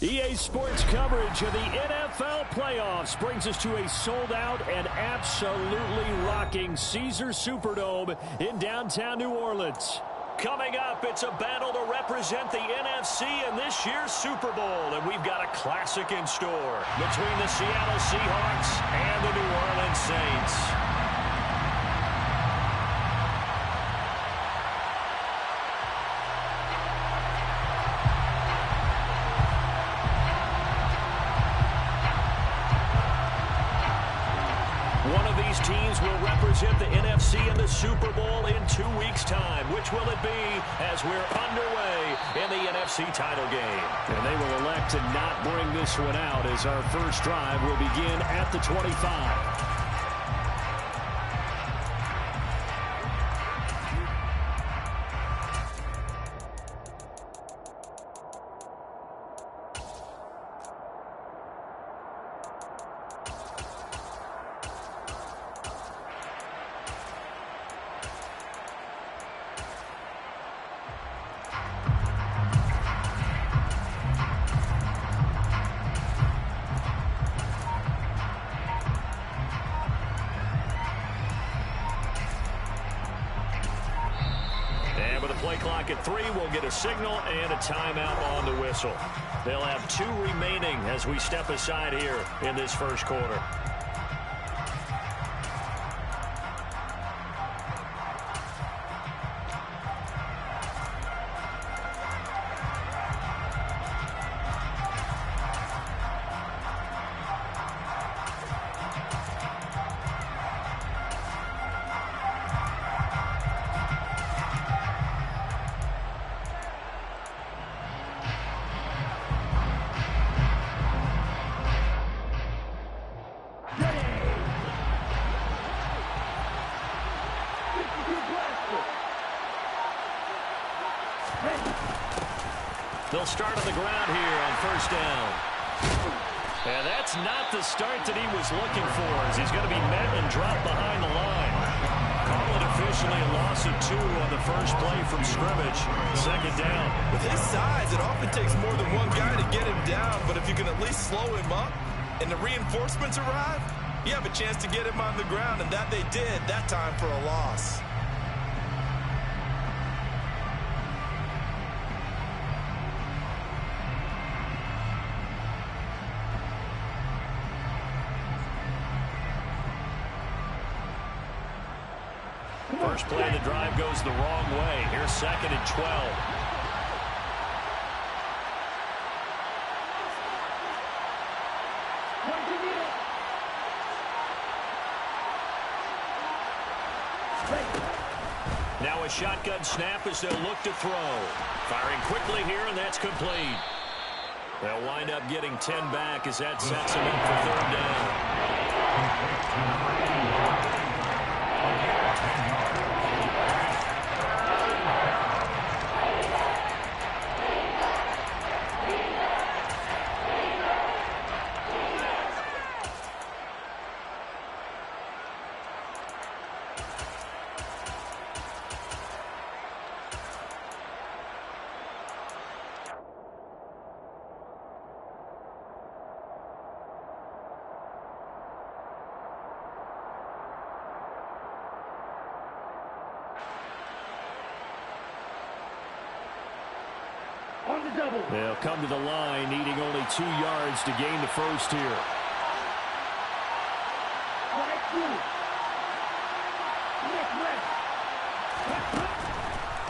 EA Sports coverage of the NFL playoffs brings us to a sold-out and absolutely rocking Caesars Superdome in downtown New Orleans. Coming up, it's a battle to represent the NFC in this year's Super Bowl, and we've got a classic in store between the Seattle Seahawks and the New Orleans Saints. Teams will represent the NFC in the Super Bowl in 2 weeks' time. Which will it be as we're underway in the NFC title game? And they will elect to not bring this one out as our first drive will begin at the 25. Play clock at 3. We'll get a signal and a timeout on the whistle. They'll have 2 remaining as we step aside here in this first quarter. They'll start on the ground here on first down. And that's not the start that he was looking for, as he's going to be met and dropped behind the line. Call it officially a loss of 2 on the first play from scrimmage. Second down. With his size, it often takes more than one guy to get him down, but if you can at least slow him up and the reinforcements arrive, you have a chance to get him on the ground, and that they did that time for a loss. First play of the drive goes the wrong way. Here's second and 12. Now a shotgun snap as they'll look to throw. Firing quickly here, and that's complete. They'll wind up getting 10 back as that sets them up for third down. They'll come to the line, needing only 2 yards to gain the first here.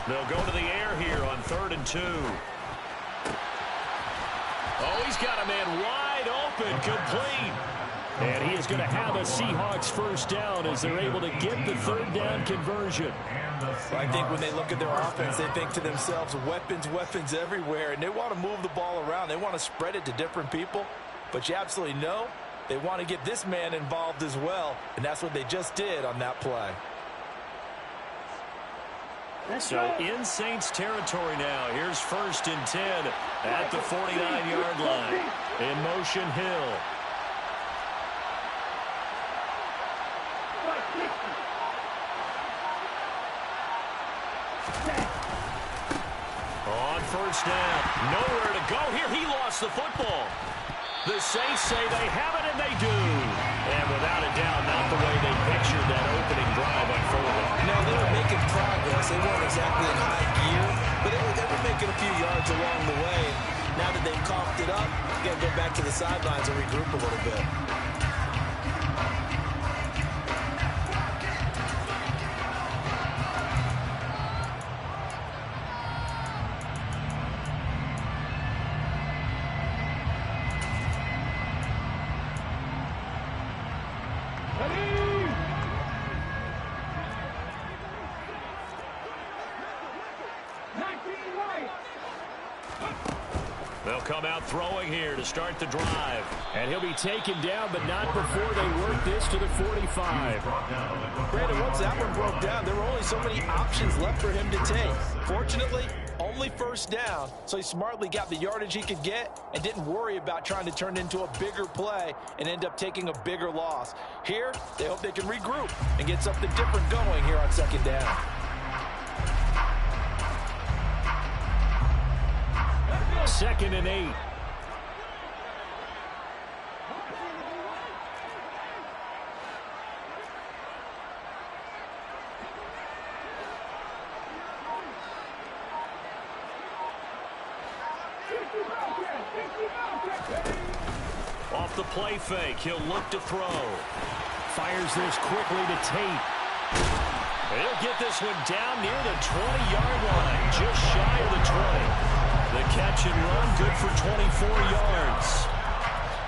They'll go to the air here on 3rd and 2. Oh, he's got a man wide open, complete. And he is going to have a Seahawks first down as they're able to get the third down conversion. I think when they look at their offense, they think to themselves, weapons, weapons everywhere, and they want to move the ball around. They want to spread it to different people, but you absolutely know they want to get this man involved as well, and that's what they just did on that play. So in Saints territory now. Here's 1st and 10 at the 49-yard line. In motion, Hill. On first down. Nowhere to go here. He lost the football. The Saints say they have it, and they do. And without a doubt, not the way they pictured that opening drive unfolding. No, they were making progress. They weren't exactly in high gear, but they were making a few yards along the way. Now that they've coughed it up, you got to go back to the sidelines and regroup a little bit. They'll come out throwing here to start the drive. And he'll be taken down, but not before they work this to the 45. Brandon, once that one broke down, there were only so many options left for him to take. Fortunately, only first down, so he smartly got the yardage he could get and didn't worry about trying to turn it into a bigger play and end up taking a bigger loss. Here, they hope they can regroup and get something different going here on second down. Second and 8. Off the play fake, he'll look to throw. Fires this quickly to Tate. He'll get this one down near the 20-yard line, just shy of the 20. The catch and run, good for 24 yards.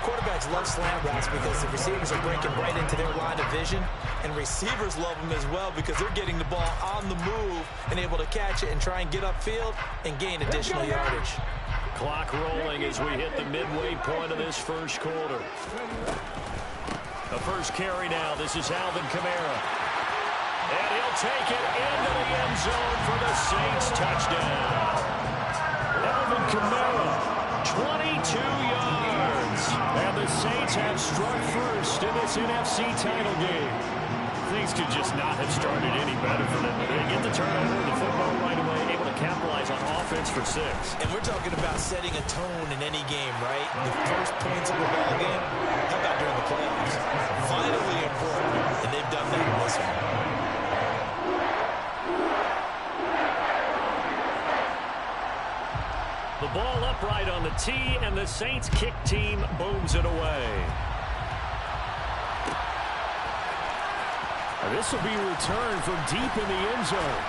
Quarterbacks love slant routes because the receivers are breaking right into their line of vision, and receivers love them as well because they're getting the ball on the move and able to catch it and try and get upfield and gain additional yardage. Clock rolling as we hit the midway point of this first quarter. The first carry now. This is Alvin Kamara. And he'll take it into the end zone for the Saints touchdown. Alvin Kamara, 22 yards. And the Saints have struck first in this NFC title game. Things could just not have started any better for them. They get the turnover, the football right away, able to capitalize on offense for 6. And we're talking about setting a tone in any game, right? The first points of a ball game, how about during the playoffs? Vitally important, and they've done that in this one. The ball upright on the tee, and the Saints kick team booms it away. This will be returned from deep in the end zone.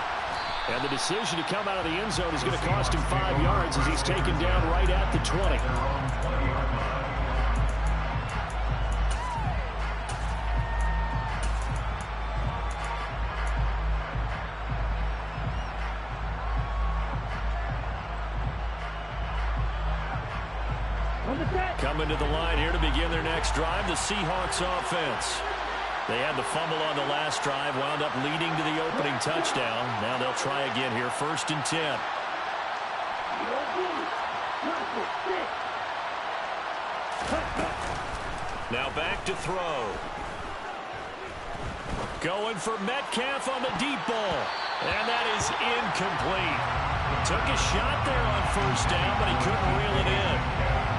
And the decision to come out of the end zone is going to cost him 5 yards as he's taken down right at the 20. Coming to the line here to begin their next drive, the Seahawks offense. They had the fumble on the last drive, wound up leading to the opening touchdown. Now they'll try again here, 1st and 10. Now back to throw. Going for Metcalf on the deep ball. And that is incomplete. Took a shot there on 1st down, but he couldn't reel it in.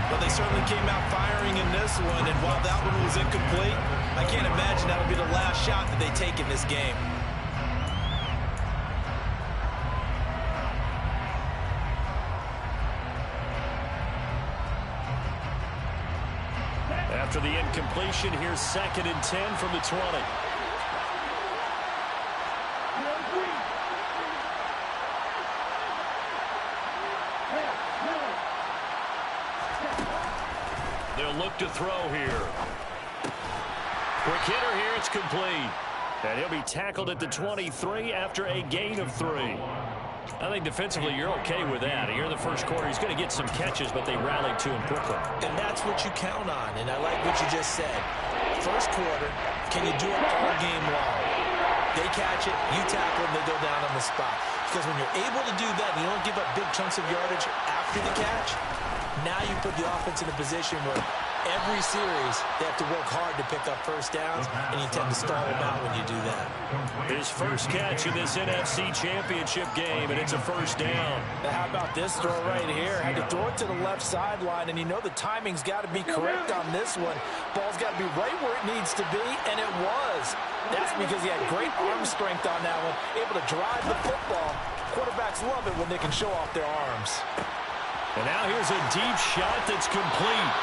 But they certainly came out firing in this one, and while that one was incomplete, I can't imagine that'll be the last shot that they take in this game. After the incompletion, here's 2nd and 10 from the 20. They'll look to throw here. Quick hitter here, it's complete. And he'll be tackled at the 23 after a gain of 3. I think defensively you're okay with that. Here in the first quarter, he's going to get some catches, but they rallied to him quickly. And that's what you count on, and I like what you just said. First quarter, can you do it all game long? They catch it, you tackle them, they go down on the spot. Because when you're able to do that, and you don't give up big chunks of yardage after the catch, now you put the offense in a position where Every series, they have to work hard to pick up first downs, and you tend to stall them out when you do that. His first catch in this NFC Championship game, and it's a first down. Now, how about this throw right here? Had to throw it to the left sideline, and you know the timing's got to be correct on this one. Ball's got to be right where it needs to be, and it was. That's because he had great arm strength on that one, able to drive the football. Quarterbacks love it when they can show off their arms. And now here's a deep shot that's complete.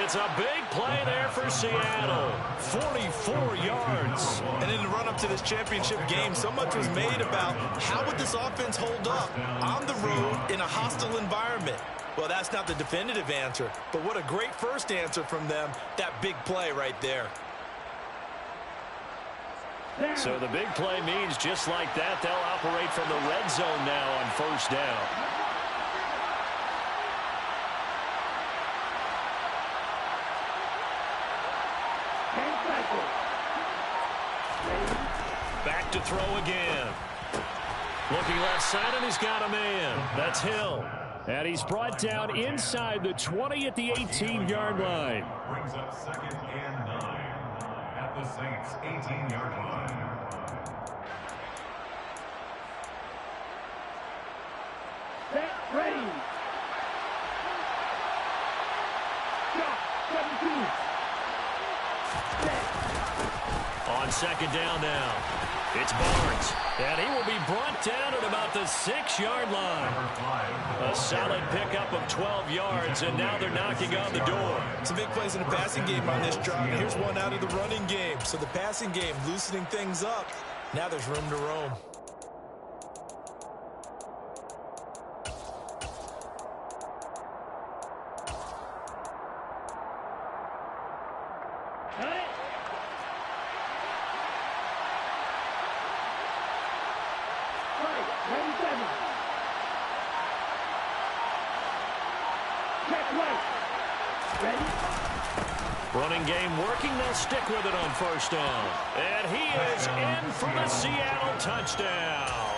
It's a big play there for Seattle. 44 yards. And in the run-up to this championship game, so much was made about how would this offense hold up on the road in a hostile environment. Well, that's not the definitive answer, but what a great first answer from them, that big play right there. So the big play means just like that, they'll operate from the red zone now on first down. Back to throw again. Looking left side, and he's got a man. That's Hill. And he's brought down inside the 20 at the 18-yard line. Brings up 2nd and 9 at the Saints' 18-yard line. Set, ready. Shot, 17. Set. On second down now, it's Barnes, and he will be brought down at about the 6-yard line. A solid pickup of 12 yards, and now they're knocking on the door. Some big plays in the passing game on this drive. Here's one out of the running game. So the passing game loosening things up. Now there's room to roam. Running game working, they'll stick with it on first down. And he is in for the Seattle touchdown.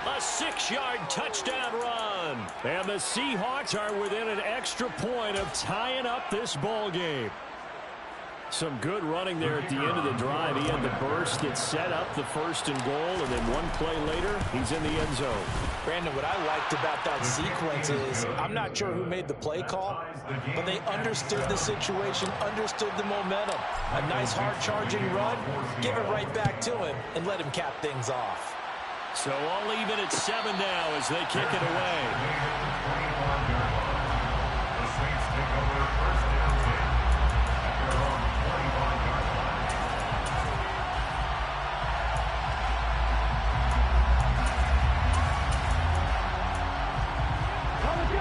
A 6-yard touchdown run. And the Seahawks are within an extra point of tying up this ball game. Some good running there at the end of the drive. He had the burst that set up the 1st and goal, and then one play later, he's in the end zone. Brandon, what I liked about that sequence is I'm not sure who made the play call, but they understood the situation, understood the momentum. A nice hard-charging run, give it right back to him, and let him cap things off. So all even at 7 now as they kick it away. The Saints take over first down 10 at their own 25-yard line.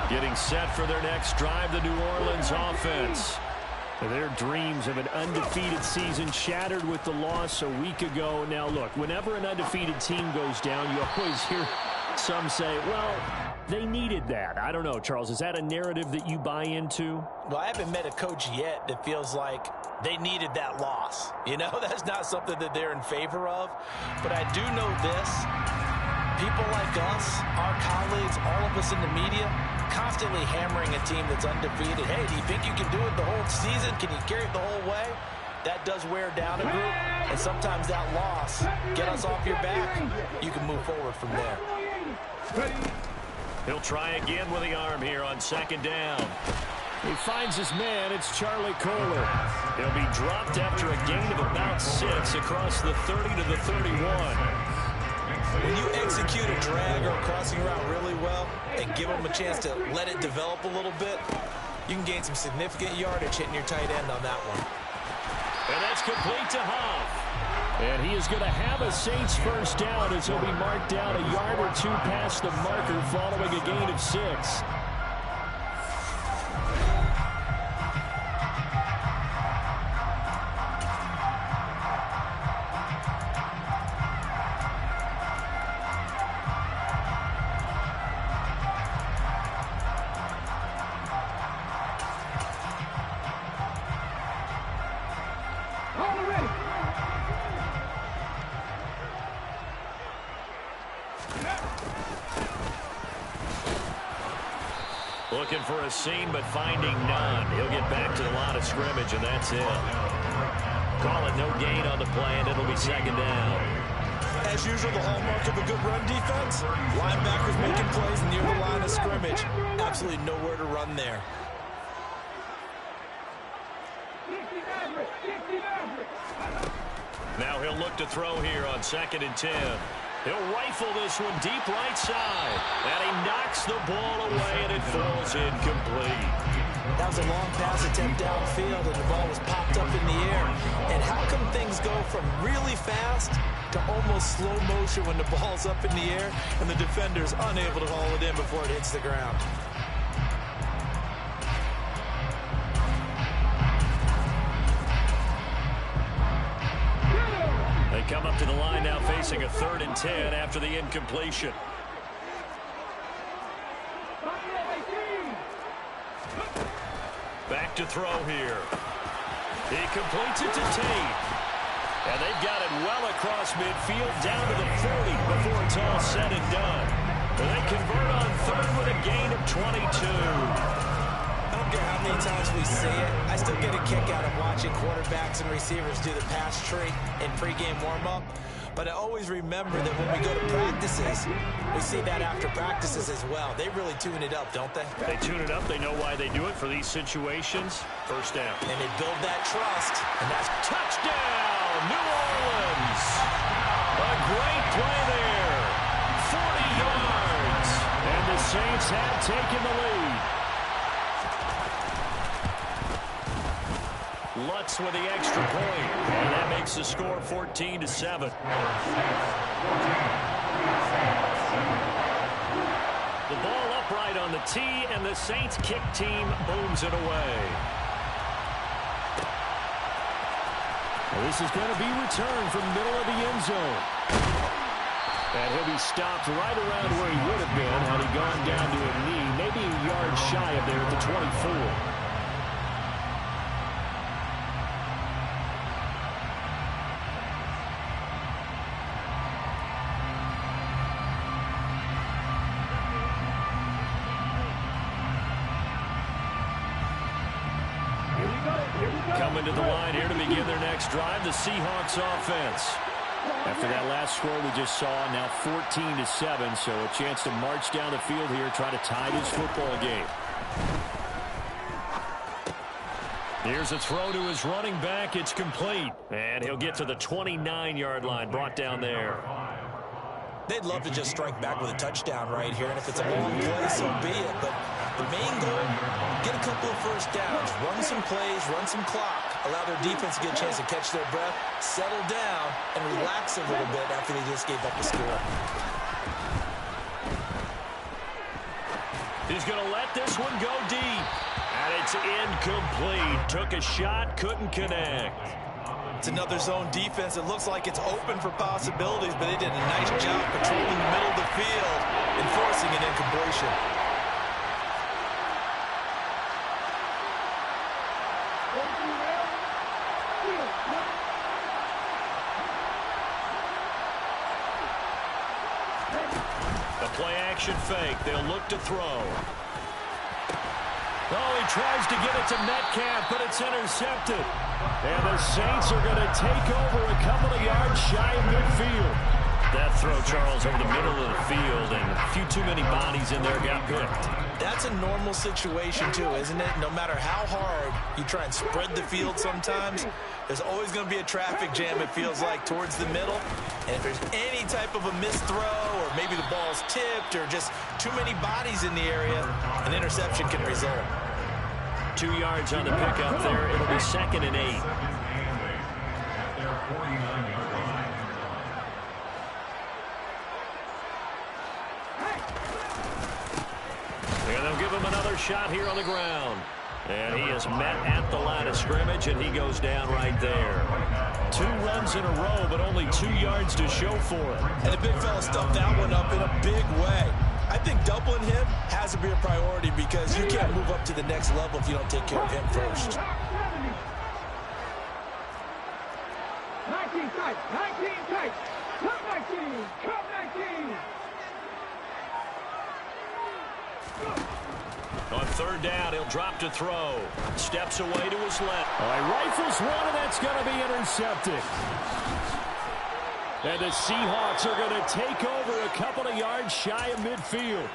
Getting set for their next drive, the New Orleans offense. Their dreams of an undefeated season shattered with the loss a week ago. Now, look, whenever an undefeated team goes down, you always hear some say, well, they needed that. I don't know, Charles. Is that a narrative that you buy into? Well, I haven't met a coach yet that feels like they needed that loss. You know, that's not something that they're in favor of. But I do know this. People like us, our colleagues, all of us in the media, constantly hammering a team that's undefeated. Hey, do you think you can do it the whole season? Can you carry it the whole way? That does wear down a group, and sometimes that loss, get us off your back, you can move forward from there. He'll try again with the arm here on second down. He finds his man. It's Charlie Kohler. He'll be dropped after a gain of about 6 across the 30 to the 31. When you execute a drag or a crossing route really well and give them a chance to let it develop a little bit, you can gain some significant yardage hitting your tight end on that one. And that's complete to Huff. And he is going to have a Saints first down as he'll be marked down a yard or two past the marker following a gain of 6. Looking for a seam, but finding none. He'll get back to the line of scrimmage, and that's it. Call it no gain on the play, and it'll be second down. As usual, the hallmark of a good run defense, linebackers making plays near the line of scrimmage. Absolutely nowhere to run there. Now he'll look to throw here on 2nd and 10. He'll rifle this one deep right side. And he knocks the ball away, and it falls incomplete. That was a long pass attempt downfield, and the ball was popped up in the air. And how come things go from really fast to almost slow motion when the ball's up in the air and the defender's unable to haul it in before it hits the ground? They come up to the line now facing a 3rd and 10 after the incompletion. Back to throw here. He completes it to Tate. And they've got it well across midfield down to the 40 before it's all said and done. And they convert on 3rd with a gain of 22. I don't care how many times we see it. I still get a kick out of watching quarterbacks and receivers do the pass tree in pregame warm-up. But I always remember that when we go to practices, we see that after practices as well. They really tune it up, don't they? They tune it up. They know why they do it for these situations. First down. And they build that trust. And that's Touchdown, New Orleans. A great play there. 40 yards. And the Saints have taken the lead. Lutz with the extra point, and that makes the score 14-7. The ball upright on the tee, and the Saints kick team booms it away. Well, this is going to be returned from the middle of the end zone. And he'll be stopped right around where he would have been had he gone down to a knee, maybe a yard shy of there at the 24. Coming to the line here to begin their next drive, the Seahawks offense. After that last score we just saw, now 14-7, so a chance to march down the field here, try to tie this football game. Here's a throw to his running back. It's complete. And he'll get to the 29-yard line, brought down there. They'd love to just strike back with a touchdown right here, and if it's a long play, so be it. But the main goal, get a couple of first downs, run some plays, run some clock, allow their defense to get a chance to catch their breath, settle down, and relax a little bit after they just gave up a score. He's going to let this one go deep. And it's incomplete. Took a shot, couldn't connect. It's another zone defense. It looks like it's open for possibilities, but they did a nice job patrolling the middle of the field and forcing an incompletion. The play-action fake. They'll look to throw. Oh, he tries to get it to Metcalf, but it's intercepted. And the Saints are going to take over a couple of yards shy of midfield. That throw, Charles, over the middle of the field, and a few too many bodies in there got picked. That's a normal situation, too, isn't it? No matter how hard you try and spread the field sometimes, there's always going to be a traffic jam, it feels like, towards the middle. And if there's any type of a missed throw, or maybe the ball's tipped, or just too many bodies in the area, an interception can result. 2 yards on the pickup there. It'll be 2nd and 8. And they'll give him another shot here on the ground. And he is met at the line of scrimmage, and he goes down right there. 2 runs in a row, but only 2 yards to show for it. And the big fella stuffed that one up in a big way. I think doubling him has to be a priority because you can't move up to the next level if you don't take care of him first. 19 tight, 19 tight, come 19, come 19. On third down, he'll drop to throw. Steps away to his left. All right, rifles one, and that's going to be intercepted. And the Seahawks are going to take over a couple of yards shy of midfield.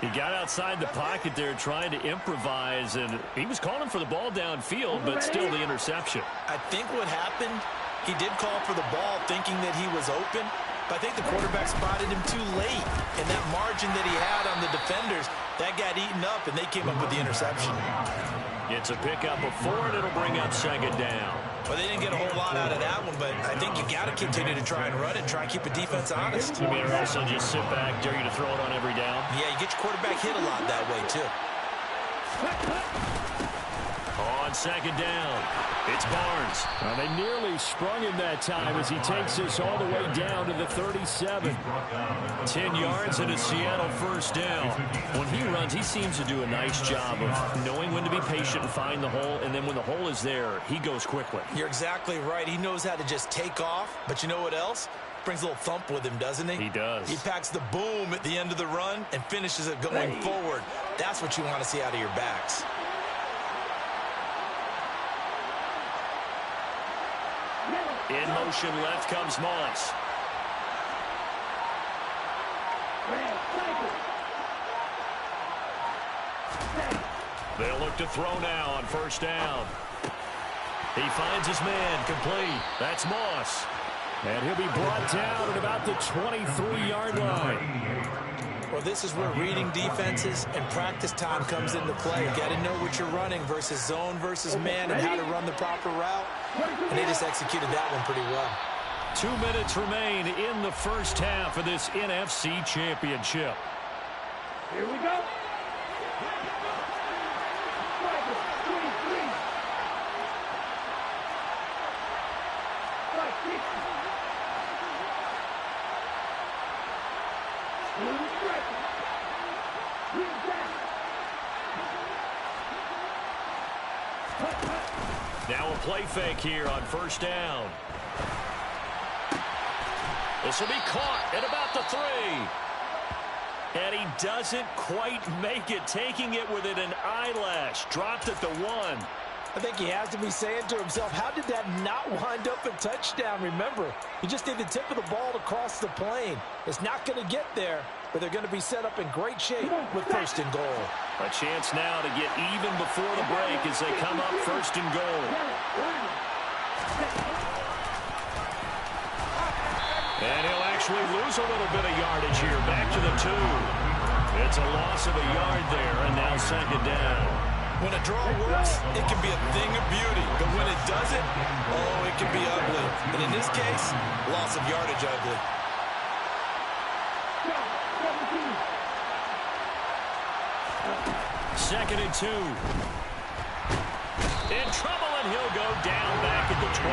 He got outside the pocket there trying to improvise, and he was calling for the ball downfield, but still the interception. I think what happened, he did call for the ball thinking that he was open, but I think the quarterback spotted him too late, and that margin that he had on the defenders, that got eaten up, and they came up with the interception. It's a pickup of 4, and it'll bring up second down. Well, they didn't get a whole lot out of that one, but I think you got to continue to try and run it, try and keep the defense honest. You mean also just sit back, dare you to throw it on every down? Yeah, you get your quarterback hit a lot that way, too. On second down, it's Barnes. Well, they nearly sprung him that time as he takes this all the way down to the 37. 10 yards and a Seattle first down. When he runs, he seems to do a nice job of knowing when to be patient and find the hole, and then when the hole is there, he goes quickly. You're exactly right. He knows how to just take off, but you know what else? Brings a little thump with him, doesn't he? He does. He packs the boom at the end of the run and finishes it going forward. That's what you want to see out of your backs. In motion left comes Moss. They'll look to throw now on first down. He finds his man complete. That's Moss. And he'll be brought down at about the 23-yard line. Well, this is where reading defenses and practice time comes into play. You got to know what you're running versus zone versus man and how to run the proper route. And they just executed that one pretty well. 2 minutes remain in the first half of this NFC Championship. Here we go. Now a play fake here on first down. This will be caught at about the 3. And he doesn't quite make it, taking it within an eyelash. Dropped at the 1. I think he has to be saying to himself, how did that not wind up a touchdown? Remember, he just need the tip of the ball to cross the plane. It's not going to get there, but they're going to be set up in great shape with first and goal. A chance now to get even before the break as they come up first and goal. And he'll actually lose a little bit of yardage here. Back to the 2. It's a loss of a yard there, and now second down. When a draw works, it can be a thing of beauty. But when it doesn't, oh, it can be ugly. And in this case, loss of yardage ugly. Second and 2. In trouble, and he'll go down back at the 12.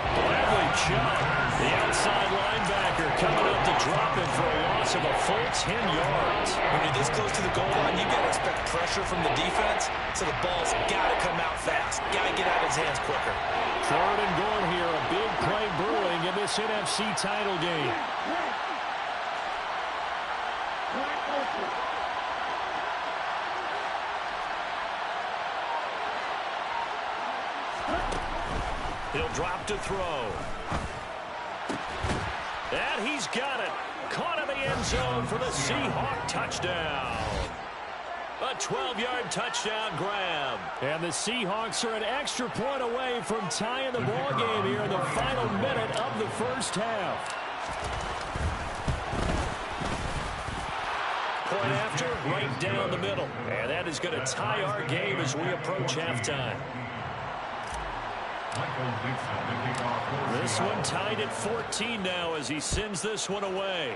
Bradley Chubb, the outside linebacker, coming up to drop him for a loss of a full 10 yards. When you're this close to the goal line, you've got to expect pressure from the defense, so the ball's got to come out fast. Got to get out of his hands quicker. Third and goal here, a big play brewing in this NFC title game. He'll drop to throw. And he's got it. Caught in the end zone for the Seahawk touchdown. A 12-yard touchdown grab. And the Seahawks are an extra point away from tying the ball game here in the final minute of the first half. Point after, right down the middle. And that is going to tie our game as we approach halftime. This one tied at 14 now as he sends this one away.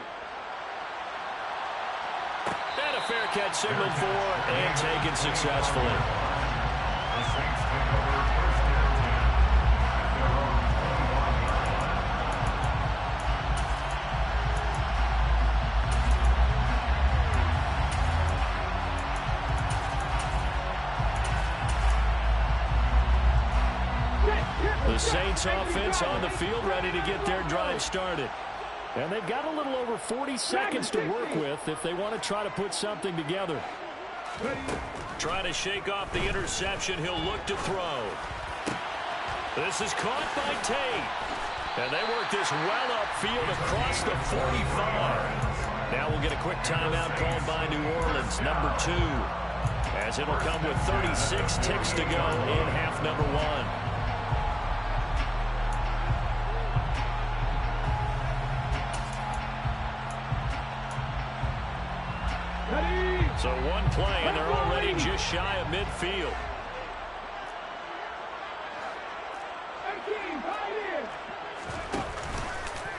And a fair catch signaled for and taken successfully. The Saints take over first down 10 at their own 21. The Saints offense on the field ready to get their drive started. And they've got a little over 40 seconds to work with if they want to try to put something together. Trying to shake off the interception. He'll look to throw. This is caught by Tate. And they work this well upfield across the 45. Now we'll get a quick timeout called by New Orleans, number 2. As it'll come with 36 ticks to go in half number 1. So one play, and they're already just shy of midfield.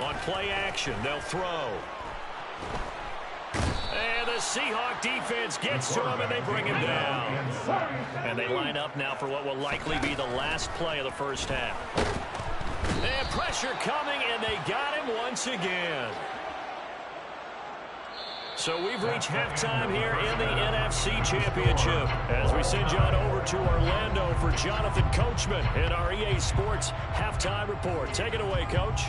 On play action, they'll throw. And the Seahawk defense gets to him, and they bring him down. And they line up now for what will likely be the last play of the first half. And pressure coming, and they got him once again. So we've reached halftime here in the NFC Championship as we send you on over to Orlando for Jonathan Coachman in our EA Sports Halftime Report. Take it away, Coach.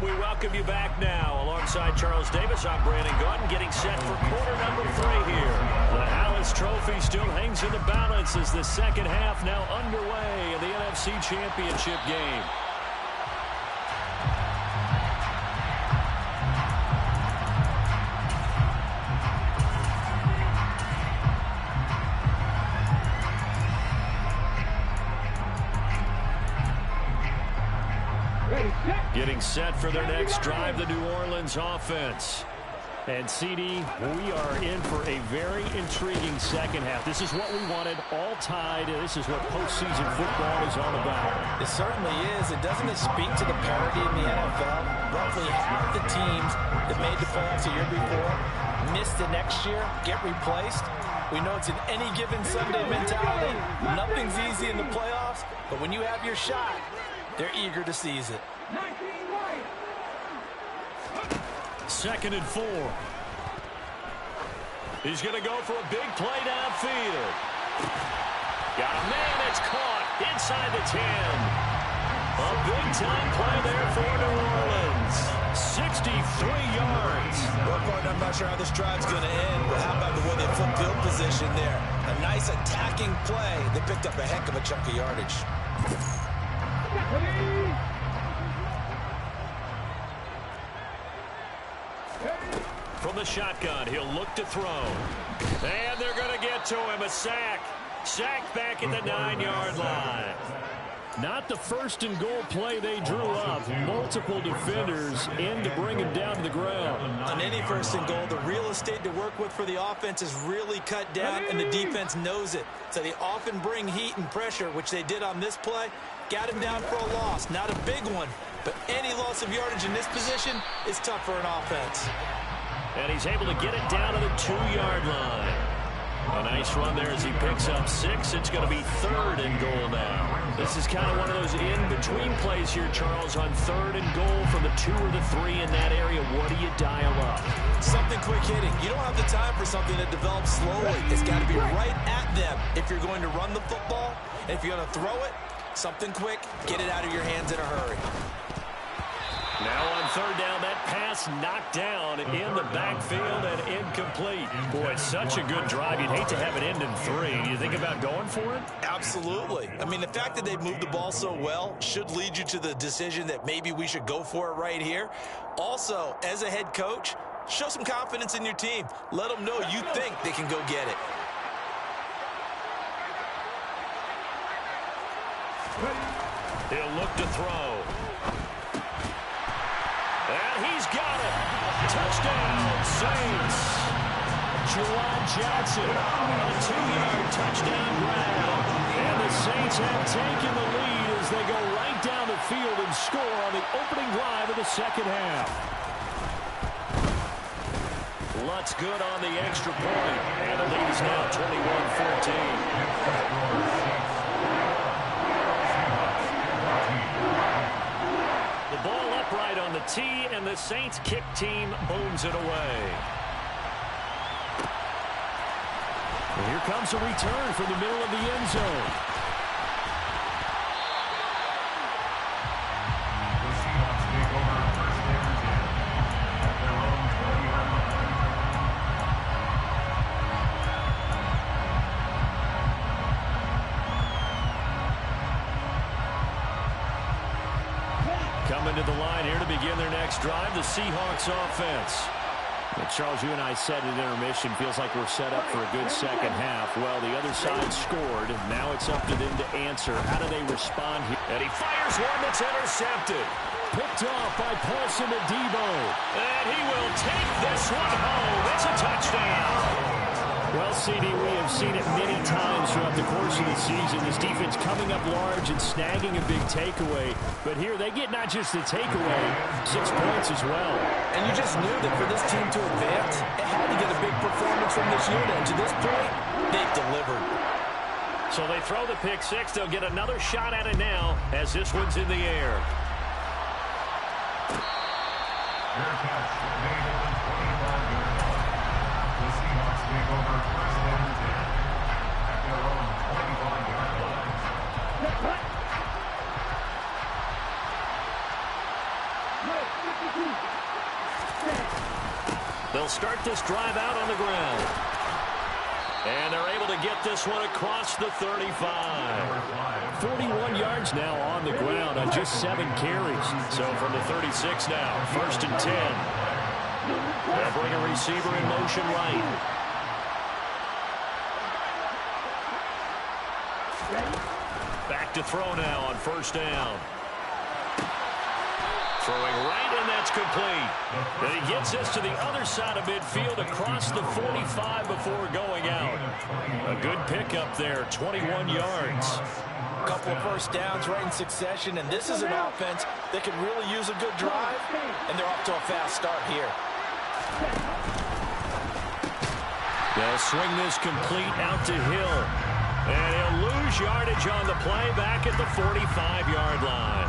We welcome you back now. Alongside Charles Davis, I'm Brandon Gaudin, getting set for quarter number 3 here. The Hallis Trophy still hangs in the balance as the second half now underway in the NFC Championship game. Getting set for their next drive, the New Orleans offense. And CD, we are in for a very intriguing second half. This is what we wanted, all tied. This is what postseason football is all about. It certainly is. And doesn't it speak to the parity in the NFL? Roughly half the teams that made the playoffs a year before miss the next year, get replaced. We know it's an any given Sunday mentality. Nothing's easy in the playoffs, but when you have your shot, they're eager to seize it. 2nd and 4. He's going to go for a big play downfield. Got a man that's caught inside the 10. A big-time play there for New Orleans. 63 yards. Well, partner, I'm not sure how this drive's going to end, but how about the way they flip field position there? A nice attacking play. They picked up a heck of a chunk of yardage. From the shotgun, he'll look to throw. And they're going to get to him. A sack. Sacked back at the 9-yard line. Not the first and goal play they drew up. Multiple defenders in to bring him down to the ground. On any first and goal, the real estate to work with for the offense is really cut down, and the defense knows it. So they often bring heat and pressure, which they did on this play. Got him down for a loss. Not a big one, but any loss of yardage in this position is tough for an offense. And he's able to get it down to the 2-yard line. A nice run there as he picks up 6. It's going to be 3rd and goal now. This is kind of one of those in-between plays here, Charles, on 3rd and goal from the 2 or the 3 in that area. What do you dial up? Something quick hitting. You don't have the time for something that develops slowly. It's got to be right at them if you're going to run the football. And if you're going to throw it, something quick, get it out of your hands in a hurry. Now on 3rd down, that pass knocked down in the backfield and incomplete. Boy, it's such a good drive. You'd hate to have it end in 3. Do you think about going for it? Absolutely. I mean, the fact that they've moved the ball so well should lead you to the decision that maybe we should go for it right here. Also, as a head coach, show some confidence in your team. Let them know you think they can go get it. He'll look to throw. And he's got it. Touchdown, Saints. Juwan Johnson, a 2-yard touchdown grab. And the Saints have taken the lead as they go right down the field and score on the opening drive of the second half. Lutz good on the extra point. And the lead is now 21-14. The ball upright on the tee, and the Saints kick team booms it away. And here comes a return from the middle of the end zone. The Seahawks take over first and 10 at their own 20-yard line. Coming to the line here to begin their next drive, the Seahawks offense. And Charles, you and I said at intermission, feels like we're set up for a good second half. Well, the other side scored. Now it's up to them to answer. How do they respond here? And he fires one that's intercepted. Picked off by Paulson Adebo. And he will take this one home. It's a touchdown. Well, CD, we have seen it many times throughout the course of the season. This defense coming up large and snagging a big takeaway. But here they get not just the takeaway, 6 points as well. And you just knew that for this team to advance, it had to get a big performance from this unit. And to this point, they've delivered. So they throw the pick six. They'll get another shot at it now as this one's in the air. Fair catch made at the 25-yard line. The Seahawks take over first and 10 at their own 25-yard line. They'll start this drive out on the ground. And they're able to get this one across the 35. 41 yards now on the ground on just 7 carries. So from the 36 now, first and 10. They'll bring a receiver in motion right. Back to throw now on first down. Throwing right, and that's complete. And he gets this to the other side of midfield across the 45 before going out. A good pickup there, 21 yards. A couple of first downs right in succession, and this is an offense that could really use a good drive, and they're off to a fast start here. They'll swing this complete out to Hill. And he'll lose yardage on the play back at the 45-yard line.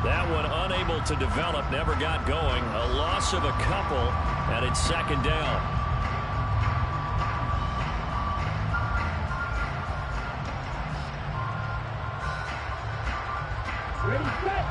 That one unable to develop, never got going. A loss of a couple, and it's second down. Ready, set.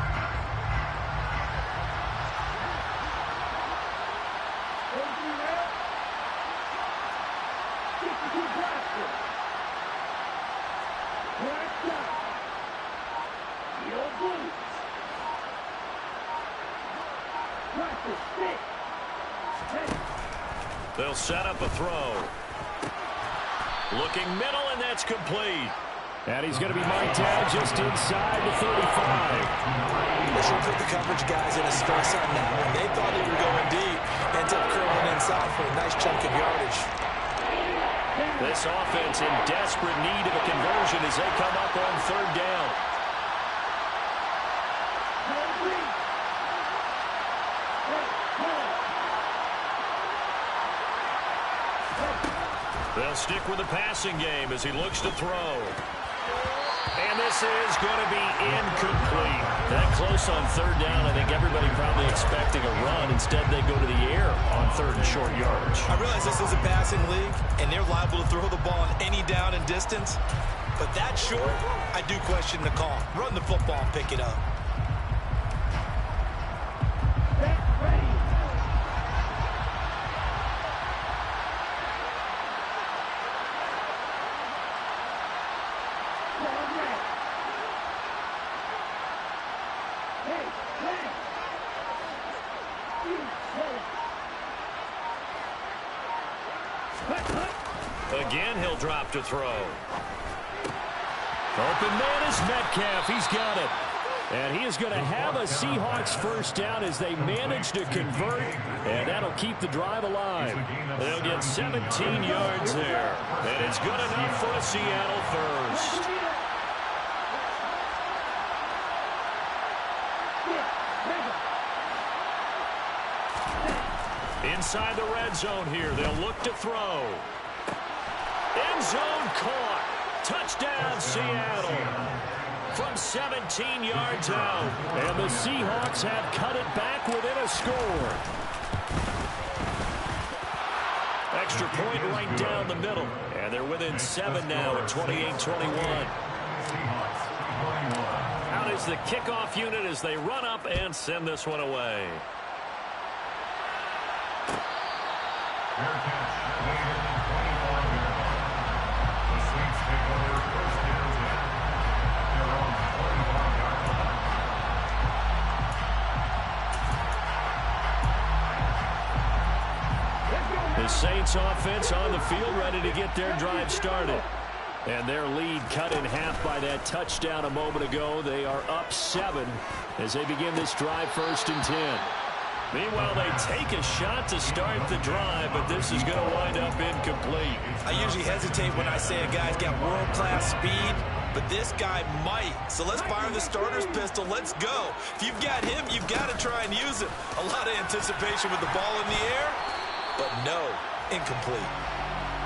They'll set up a throw. Looking middle, and that's complete. And he's going to be marked down just inside the 35. They should put the coverage guys in a stress on that one. They thought they were going deep, ends up curling inside for a nice chunk of yardage. This offense in desperate need of a conversion as they come up on third down. They'll stick with the passing game as he looks to throw. And this is going to be incomplete. That close on third down, I think everybody probably expecting a run. Instead, they go to the air on third and short yardage. I realize this is a passing league, and they're liable to throw the ball on any down and distance. But that short, I do question the call. Run the football and pick it up. Again, he'll drop to throw. Open man is Metcalf. He's got it. And he is going to have a Seahawks first down as they manage to convert. And that'll keep the drive alive. They'll get 17 yards there. And it's good enough for a Seattle first. Inside the red zone here. They'll look to throw. End zone caught. Touchdown, Seattle. from 17 yards out. And the Seahawks have cut it back within a score. Extra point right down the middle. And they're within 7 now at 28-21. Out is the kickoff unit as they run up and send this one away. Fair catch, made at the 25-yard line. The Saints take over first and 10 at their own 25-yard line. The Saints offense on the field ready to get their drive started. And their lead cut in half by that touchdown a moment ago. They are up 7 as they begin this drive 1st and 10. Meanwhile, they take a shot to start the drive, but this is going to wind up incomplete. I usually hesitate when I say a guy's got world-class speed, but this guy might. So let's fire the starter's pistol. Let's go. If you've got him, you've got to try and use it. A lot of anticipation with the ball in the air, but no, incomplete.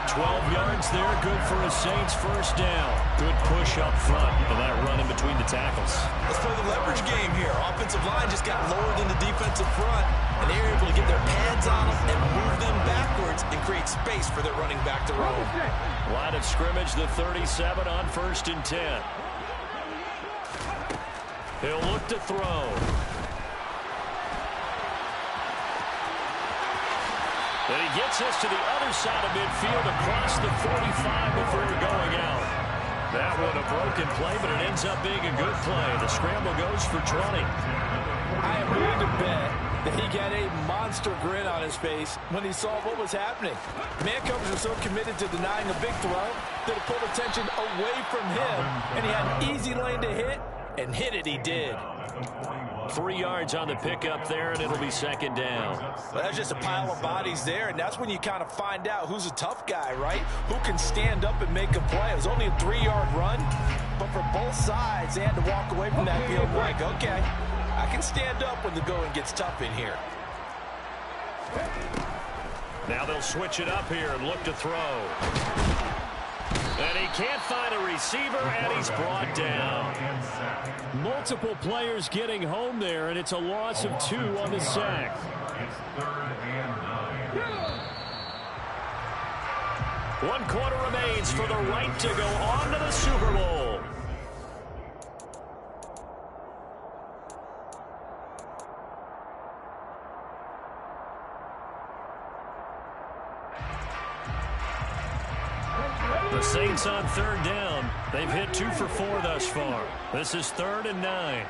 12 yards there, good for a Saints first down. Good push up front, and that run in between the tackles. Let's play the leverage game here. Offensive line just got lowered in the defensive front, and they're able to get their pads on them and move them backwards and create space for their running back to roam. Line of scrimmage, the 37 on 1st and 10. He'll look to throw. And he gets us to the other side of midfield across the 45 before going out. That one a broken play, but it ends up being a good play. The scramble goes for 20. I am willing to bet that he got a monster grin on his face when he saw what was happening. Man coverage was so committed to denying a big throw that it pulled attention away from him, and he had an easy lane to hit, and hit it he did. 3 yards on the pickup there, and it'll be 2nd down. Well, that's just a pile of bodies there, and that's when you kind of find out who's a tough guy, right? Who can stand up and make a play. It was only a 3-yard run, but for both sides, they had to walk away from that field like, okay, I can stand up when the going gets tough in here. Now they'll switch it up here and look to throw. And he can't find a receiver, and he's brought down. Multiple players getting home there, and it's a loss of 2 on the sack. It's 3rd and 9. 1 quarter remains for the right to go on to the Super Bowl. The Saints on 3rd down. They've hit 2 for 4 thus far. This is 3rd and 9.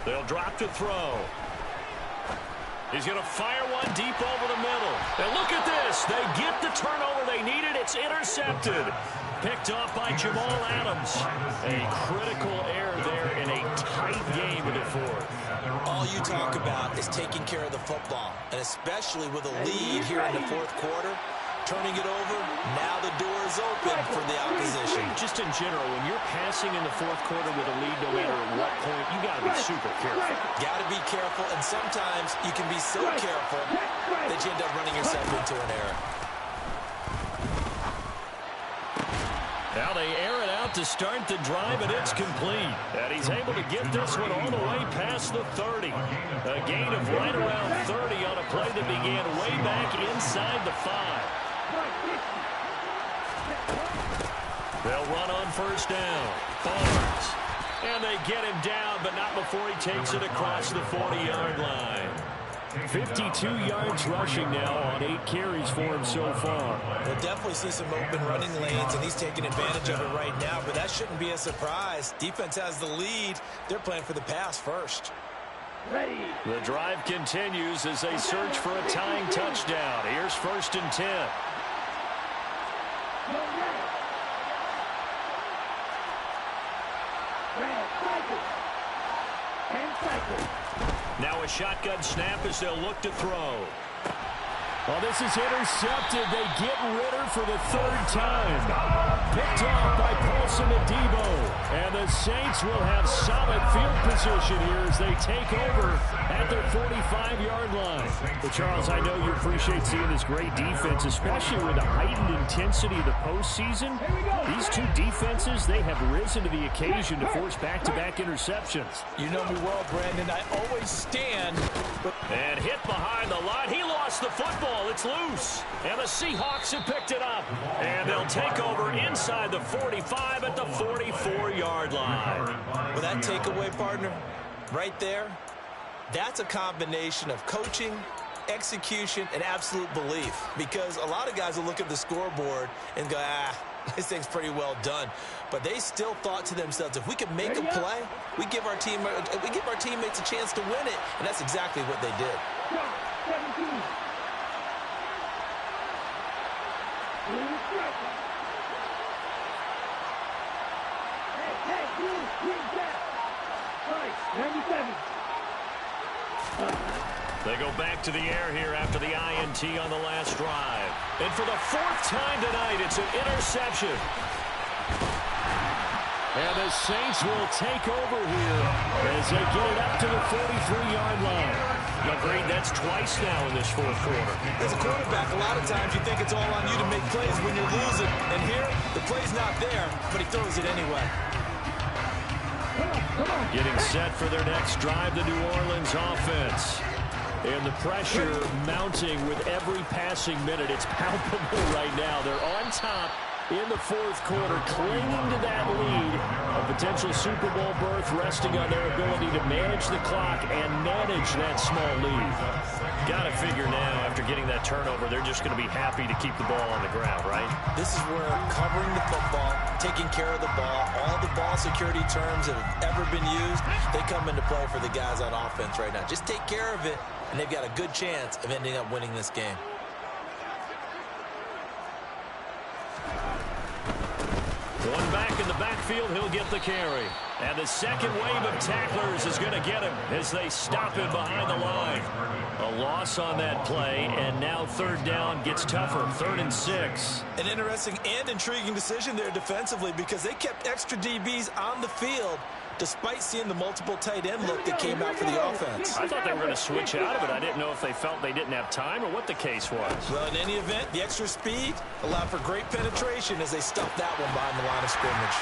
They'll drop to throw. He's going to fire one deep over the middle. And look at this. They get the turnover they needed. It's intercepted. Picked off by Jamal Adams. A critical error there in a tight game in the 4th. All you talk about is taking care of the football, and especially with a lead here in the 4th quarter, turning it over, now the door is open for the opposition. Just in general, when you're passing in the 4th quarter with a lead, no matter at what point, you got to be super careful. Got to be careful, and sometimes you can be so careful that you end up running yourself into an error. Now they air it out to start the drive, and it's complete. And he's able to get this one all the way past the 30. A gain of right around 30 on a play that began way back inside the 5. They'll run on 1st down. Barnes. And they get him down, but not before he takes it across the 40-yard line. 52 yards rushing now on 8 carries for him so far. We'll definitely see some open running lanes, and he's taking advantage of it right now, but that shouldn't be a surprise. Defense has the lead. They're playing for the pass first. Ready. The drive continues as they search for a tying touchdown. Here's 1st and 10. Now a shotgun snap as they'll look to throw. Well, this is intercepted. They get Ritter for the 3rd time. picked off by Paulson and Debo. And the Saints will have solid field position here as they take over at their 45-yard line. Well, Charles, I know you appreciate seeing this great defense, especially with the heightened intensity of the postseason. These two defenses, they have risen to the occasion to force back-to-back interceptions. You know me well, Brandon. I always stand. And hit behind the line. He lost the football. It's loose. And the Seahawks have picked it up. And they'll take over inside the 45 at the 44-yard line. With that takeaway, partner, right there, that's a combination of coaching, execution, and absolute belief. Because a lot of guys will look at the scoreboard and go, this thing's pretty well done. But they still thought to themselves, if we can make a play, we give our teammates a chance to win it. And that's exactly what they did. They go back to the air here after the INT on the last drive. And for the fourth time tonight, it's an interception. And the Saints will take over here as they get it up to the 43-yard line. Now, great, that's twice now in this fourth quarter. As a quarterback, a lot of times you think it's all on you to make plays when you're losing. And here, the play's not there, but he throws it anyway. Getting set for their next drive, the New Orleans offense. And the pressure mounting with every passing minute. It's palpable right now. They're on top in the fourth quarter, clinging to that lead. A potential Super Bowl berth resting on their ability to manage the clock and manage that small lead. Got to figure now, after getting that turnover, they're just going to be happy to keep the ball on the ground, right? This is where covering the football, taking care of the ball, all the ball security terms that have ever been used, they come into play for the guys on offense right now. Just take care of it, and they've got a good chance of ending up winning this game. One back in the backfield, he'll get the carry. And the second wave of tacklers is going to get him as they stop him behind the line. A loss on that play, and now third down gets tougher, 3rd and 6. An interesting and intriguing decision there defensively because they kept extra DBs on the field despite seeing the multiple tight end look that came out for the offense. I thought they were going to switch out of it. I didn't know if they felt they didn't have time or what the case was. Well, in any event, the extra speed allowed for great penetration as they stuffed that one behind the line of scrimmage.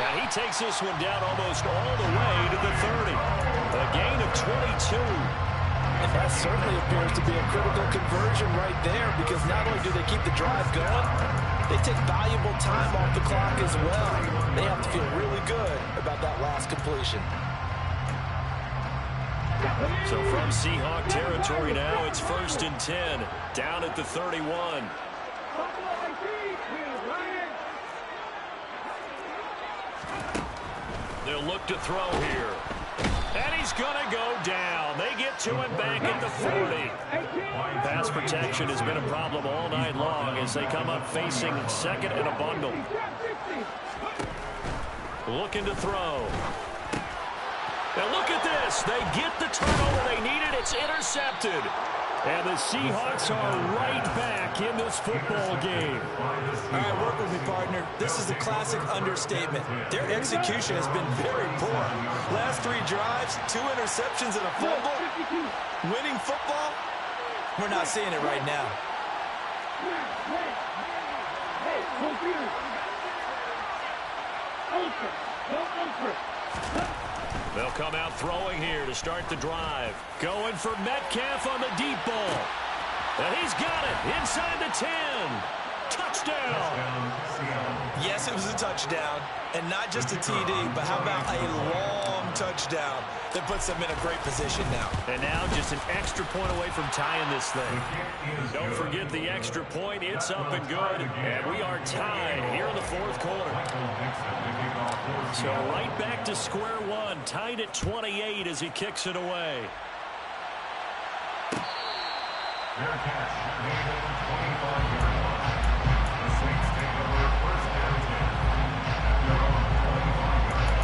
And he takes this one down almost all the way to the 30. A gain of 22. And that certainly appears to be a critical conversion right there because not only do they keep the drive going, they take valuable time off the clock as well. They have to feel really good about that last completion. So from Seahawk territory now, it's 1st and 10, down at the 31. They'll look to throw here. And he's going to go down. They get to him back at the 40. Pass protection has been a problem all night long as they come up facing second and a bundle. Looking to throw. Now look at this. They get the turnover they needed. It's intercepted. And the Seahawks are right back in this football game. All right, work with me, partner. This is a classic understatement. Their execution has been very poor. Last 3 drives, 2 interceptions and a fumble. Winning football? We're not seeing it right now. They'll come out throwing here to start the drive. Going for Metcalf on the deep ball. And he's got it inside the 10. Touchdown. Yes, it was a touchdown. And not just a TD, but how about a long touchdown that puts them in a great position now. And now just an extra point away from tying this thing. Don't forget the extra point. It's up and good. And we are tied here in the fourth quarter. So right back to square one. Tied at 28 as he kicks it away. Fair catch, made at the 25-yard line. The Saints take over 1st and 10 at their own 25-yard line.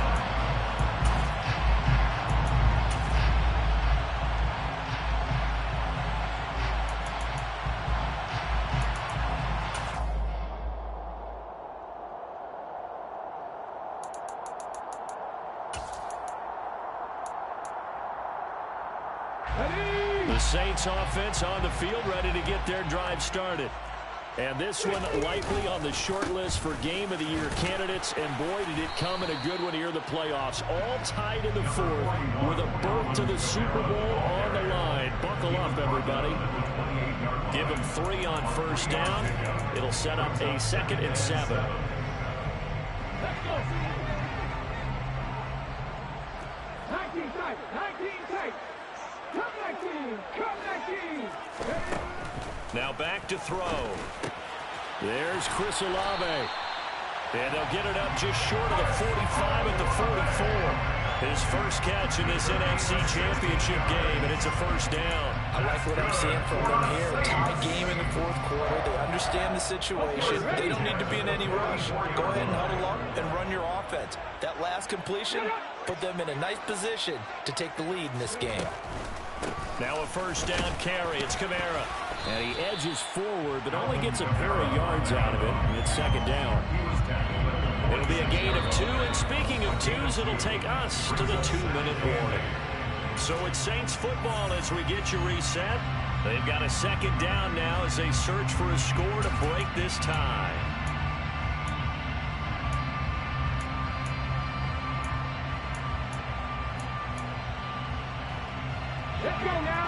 Saints offense on the field, ready to get their drive started. And this one likely on the short list for Game of the Year candidates. And boy, did it come in a good one here in the playoffs. All tied in the fourth with a berth to the Super Bowl on the line. Buckle up, everybody. Give them 3 on first down. It'll set up a 2nd and 7. Let's go. 19 tight. 19 tight. Come 19. Come 19. Now back to throw. There's Chris Olave. And they'll get it up just short of the 45 at the 44. His first catch in this NFC Championship game, and it's a first down. I like what I'm seeing from them here. A tie game in the fourth quarter. They understand the situation. They don't need to be in any rush. Go ahead and huddle up and run your offense. That last completion put them in a nice position to take the lead in this game. Now a first down carry. It's Kamara. And he edges forward, but only gets a pair of yards out of it. And it's 2nd down. It'll be a gain of 2. And speaking of 2s, it'll take us to the 2-minute warning. So it's Saints football as we get you reset. They've got a 2nd down now as they search for a score to break this tie. Let's go now.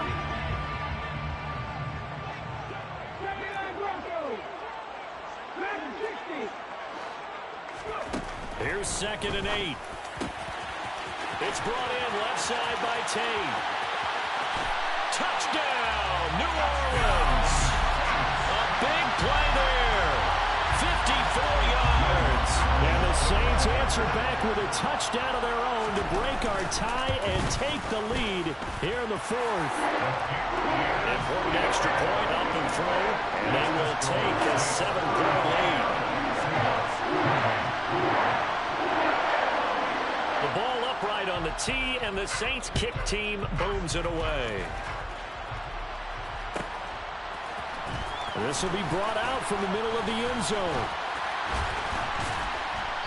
Here's 2nd and 8. It's brought in left side by Tate. Touchdown, New Orleans. A big play there. 54 yards. And the Saints answer back with a touchdown of their own to break our tie and take the lead here in the fourth. Important extra point up and through. And they will take a 7-point lead. The ball upright on the tee, and the Saints kick team booms it away. This will be brought out from the middle of the end zone.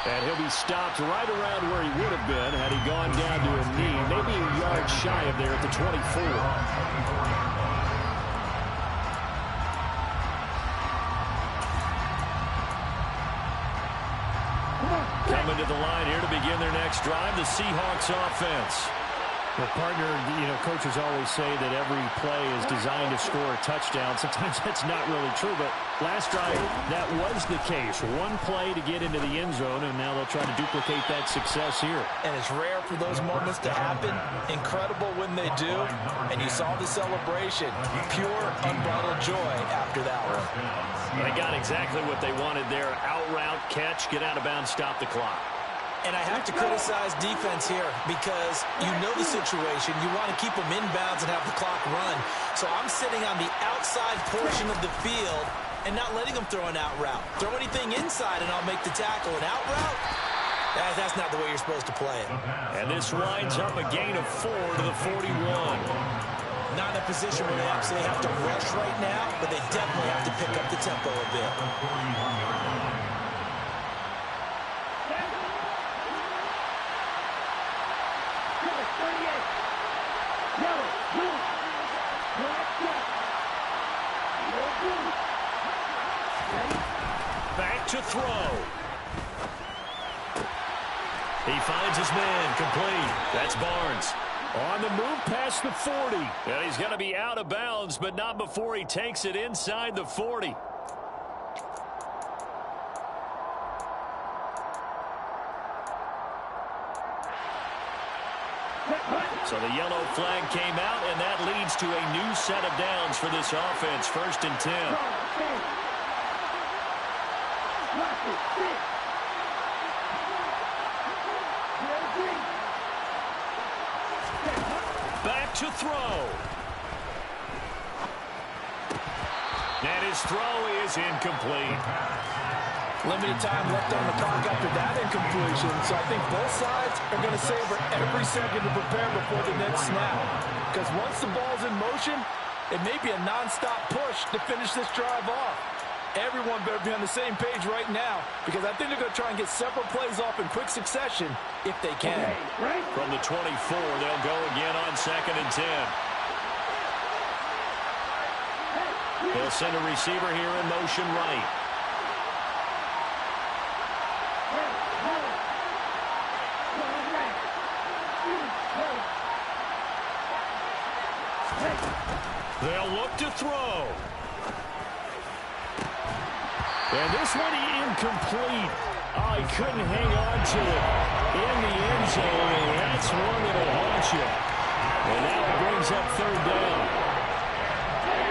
And he'll be stopped right around where he would have been had he gone down to a knee, maybe a yard shy of there at the 24. Coming to the line here to begin their next drive, the Seahawks offense. Well, partner, coaches always say that every play is designed to score a touchdown. Sometimes that's not really true, but last drive, that was the case. One play to get into the end zone, and now they'll try to duplicate that success here. And it's rare for those moments to happen. Incredible when they do. And you saw the celebration. Pure, unbridled joy after that one. They got exactly what they wanted there. Out route, catch, get out of bounds, stop the clock. And I have to criticize defense here because you know the situation. You want to keep them inbounds and have the clock run. So I'm sitting on the outside portion of the field and not letting them throw an out route. Throw anything inside and I'll make the tackle. An out route? That's not the way you're supposed to play it. And this winds up a gain of 4 to the 41. Not in a position where they absolutely have to rush right now, but they definitely have to pick up the tempo a bit. Back to throw. He finds his man, complete. That's Barnes. On the move past the 40. And he's going to be out of bounds, but not before he takes it inside the 40. So the yellow flag came out, and that leads to a new set of downs for this offense. 1st and 10. Back to throw. And his throw is incomplete. Limited time left on the clock after that incompletion, so I think both sides are going to savor every second to prepare before the next snap. Because once the ball's in motion, it may be a non-stop push to finish this drive off. Everyone better be on the same page right now, because I think they're going to try and get several plays off in quick succession if they can. From the 24, they'll go again on 2nd and 10. They'll send a receiver here in motion right. They'll look to throw. And this one incomplete. Oh, he couldn't hang on to it in the end zone, and that's one that'll haunt you. And now it brings up third down.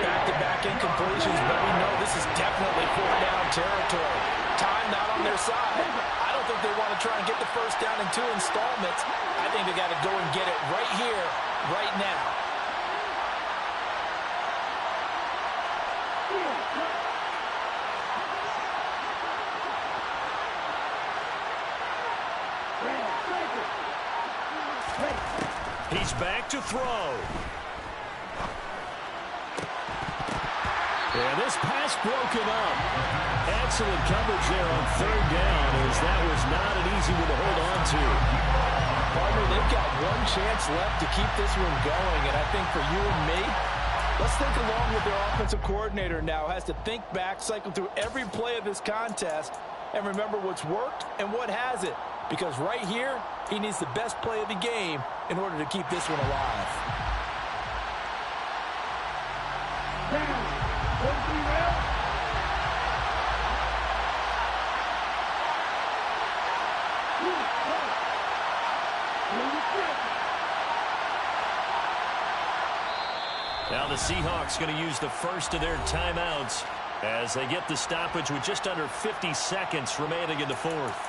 Back-to-back incompletions, but we know this is definitely fourth down territory. Time not on their side. I don't think they want to try and get the first down in 2 installments. I think they got to go and get it right here, right now. He's back to throw. And this pass broken up. Excellent coverage there on third down, as that was not an easy one to hold on to. Partner, they've got one chance left to keep this one going, and I think for you and me, let's think along with their offensive coordinator now. Has to think back, cycle through every play of this contest, and remember what's worked and what hasn't. Because right here, he needs the best play of the game in order to keep this one alive. Now the Seahawks going to use the first of their timeouts as they get the stoppage with just under 50 seconds remaining in the fourth.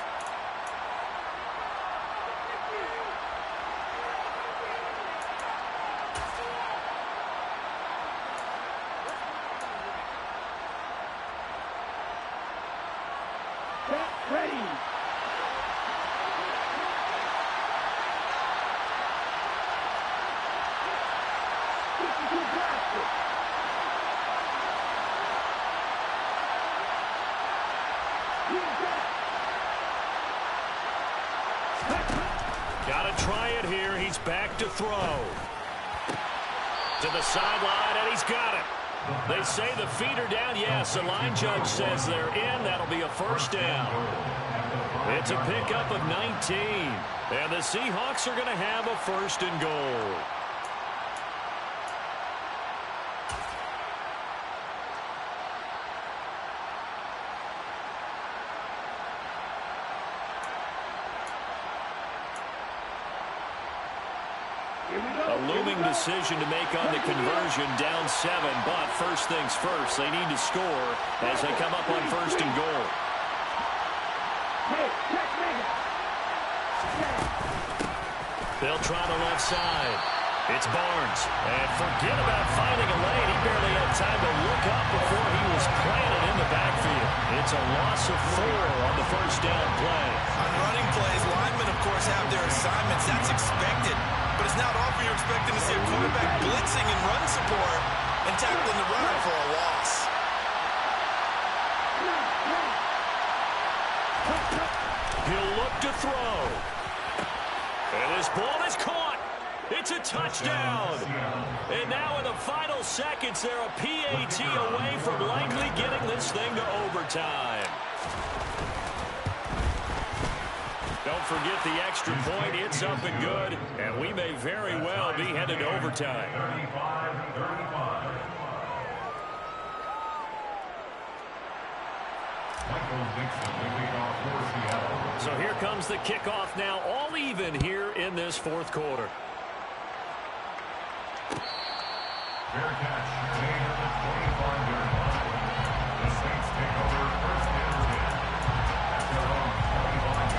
Got to try it here. He's back to throw. To the sideline, and he's got it. They say the feet are down. Yes, the line judge says they're in. That'll be a first down. It's a pickup of 19. And the Seahawks are going to have a first and goal. A looming decision to make on the conversion, down 7, but first things first, they need to score as they come up on first and goal. They'll try the left side. It's Barnes, and forget about finding a lane. He barely had time to look up before he was planted in the backfield. It's a loss of 4 on the first down play. On running plays, linemen, of course, have their assignments. That's expected. But it's not often you're expecting to see a quarterback blitzing and run support and tackling the runner for a loss. He'll look to throw. And this ball is caught. It's a touchdown. And now in the final seconds, they're a PAT away from likely getting this thing to overtime. Don't forget the extra point. It's up and good. And we may very well be headed to overtime. 35-35. So here comes the kickoff now, all even here in this fourth quarter. Fair catch made at the 25-yard line. The Saints take over first and 10 at their own 25-yard line.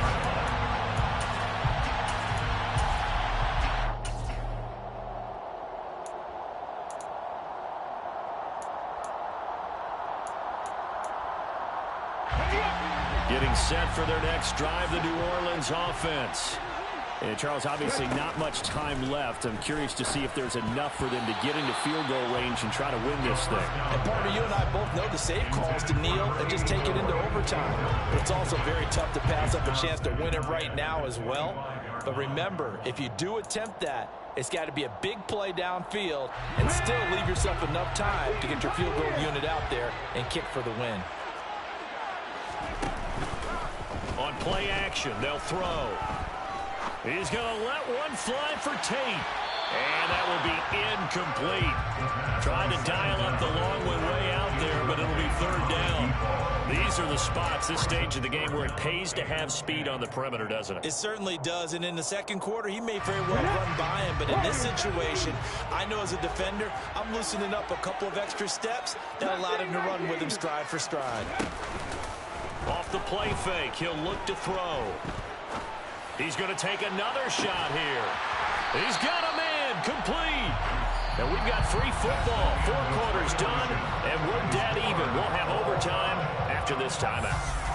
Getting set for their next drive, the New Orleans offense. And Charles, obviously not much time left. I'm curious to see if there's enough for them to get into field goal range and try to win this thing. And partner, you and I both know the safe calls to kneel and just take it into overtime. But it's also very tough to pass up a chance to win it right now as well. But remember, if you do attempt that, It's got to be a big play downfield and still leave yourself enough time to get your field goal unit out there and kick for the win. On play action, they'll throw. He's going to let one fly for Tate. And that will be incomplete. Trying to dial up the long one way out there, but it'll be third down. These are the spots, this stage of the game, where it pays to have speed on the perimeter, doesn't it? It certainly does, and in the second quarter, he may very well run by him, but in this situation, I know as a defender, I'm loosening up a couple of extra steps that allowed him to run with him stride for stride. Off the play fake, he'll look to throw. He's going to take another shot here. He's got a man, complete. And we've got free football, 4 quarters done, and we're dead even. We'll have overtime after this timeout.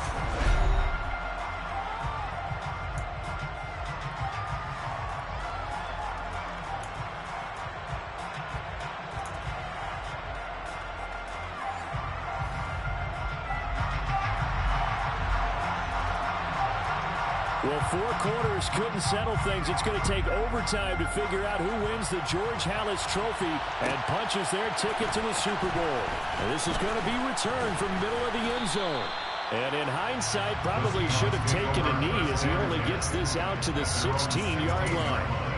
Well, 4 quarters couldn't settle things. It's going to take overtime to figure out who wins the George Halas Trophy and punches their ticket to the Super Bowl. And this is going to be returned from middle of the end zone. And in hindsight, probably should have taken a knee as he only gets this out to the 16-yard line.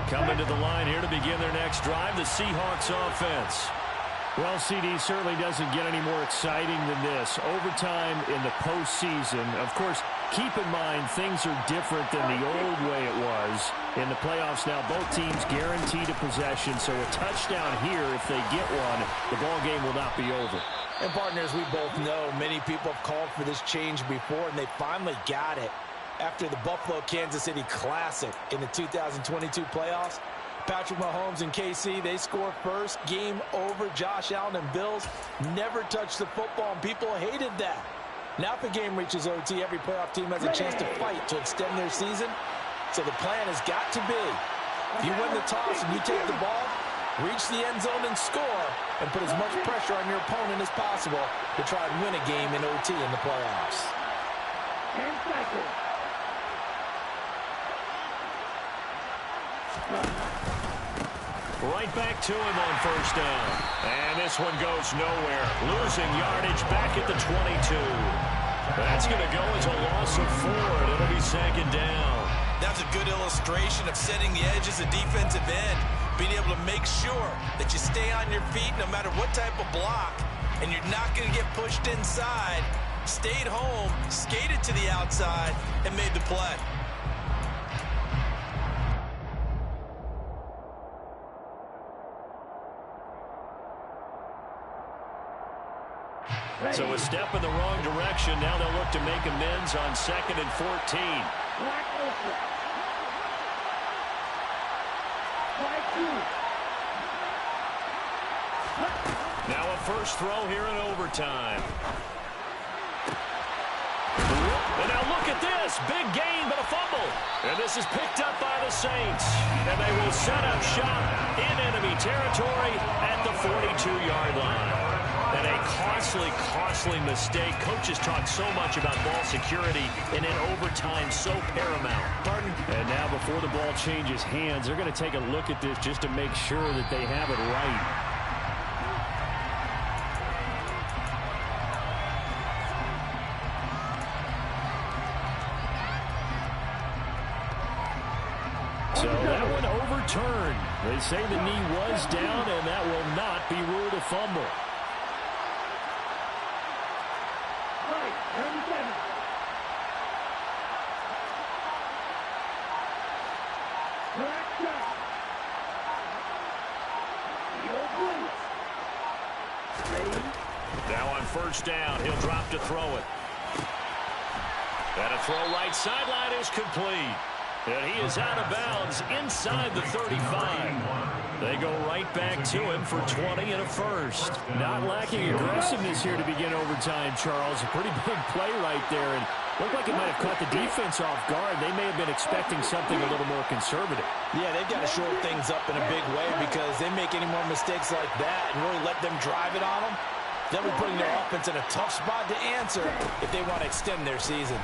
Coming to the line here to begin their next drive, the Seahawks offense. Well, CD certainly doesn't get any more exciting than this. Overtime in the postseason. Of course, keep in mind things are different than the old way it was. In the playoffs now, both teams guaranteed a possession, so a touchdown here, if they get one, the ball game will not be over. And partners, we both know many people have called for this change before, and they finally got it. After the Buffalo-Kansas City Classic in the 2022 playoffs, Patrick Mahomes and KC, they score first. Game over. Josh Allen and Bills never touched the football, and people hated that. Now if the game reaches OT, every playoff team has a chance to fight to extend their season. So the plan has got to be, if you win the toss and you take the ball, reach the end zone and score, and put as much pressure on your opponent as possible to try and win a game in OT in the playoffs. 10 seconds. Right back to him on first down. And this one goes nowhere. Losing yardage back at the 22. That's going to go as a loss of 4, and it'll be second down. That's a good illustration of setting the edge as a defensive end. Being able to make sure that you stay on your feet no matter what type of block, and you're not going to get pushed inside. Stayed home, skated to the outside, and made the play. So a step in the wrong direction. Now they'll look to make amends on 2nd and 14. Now a first throw here in overtime. And now look at this. Big gain, but a fumble. And this is picked up by the Saints. And they will set up shop in enemy territory at the 42-yard line. And a costly mistake. Coaches talk so much about ball security, and in overtime, so paramount. Pardon? And now before the ball changes hands, they're going to take a look at this just to make sure that they have it right. So that one overturned. They say the knee was down, and that will not be ruled a fumble. Now on first down, he'll drop to throw it. And a throw right sideline is complete. And he is out of bounds inside the 35. They go right back to him for 20 and a first. Not lacking aggressiveness here to begin overtime, Charles. A pretty big play right there. And Looked like it might have caught the defense off guard. They may have been expecting something a little more conservative. Yeah, they've got to shore things up in a big way because they make any more mistakes like that and really let them drive it on them, they'll be putting their offense in a tough spot to answer if they want to extend their season.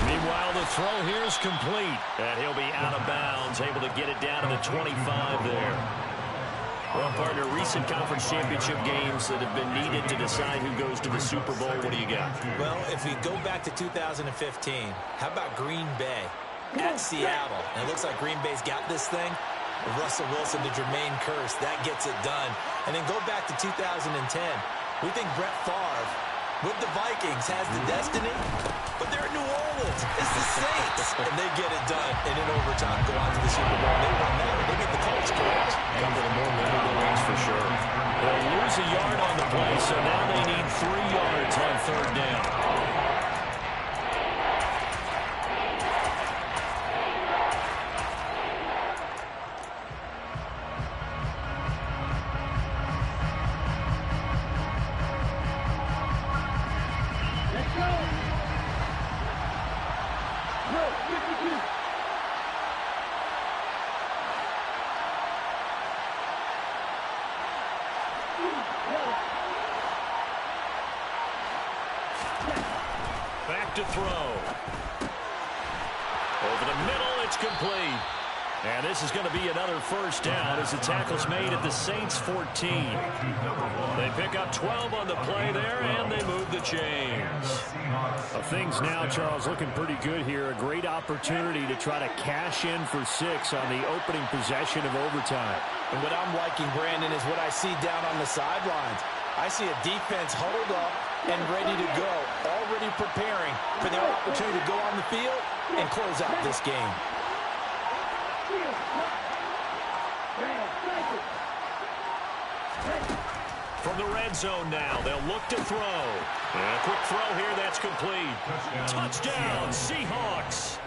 Meanwhile, the throw here is complete. And he'll be out of bounds, able to get it down to the 25 there. Well, partner, recent conference championship games that have been needed to decide who goes to the Super Bowl. What do you got? Well, if we go back to 2015, how about Green Bay at Seattle? And it looks like Green Bay's got this thing. Russell Wilson to Jermaine Kearse, that gets it done. And then go back to 2010. We think Brett Favre with the Vikings has the destiny, but they're in New Orleans. It's the Saints, and they get it done. And in overtime, go on to the Super Bowl. They won that. They beat the Colts, correct? A couple of more memorable ones for sure. They'll lose a yard on the play, so now they need 3 yards on third down. Back to throw. Over the middle, it's complete. And this is going to be another first down as the tackle's made at the Saints 14. They pick up 12 on the play there, and they move the chains. Things now, Charles, looking pretty good here. A great opportunity to try to cash in for 6 on the opening possession of overtime. And what I'm liking, Brandon, is what I see down on the sidelines. I see a defense huddled up and ready to go, already preparing for their opportunity to go on the field and close out this game. From the red zone now, they'll look to throw. And a quick throw here, that's complete. Touchdown, Seahawks.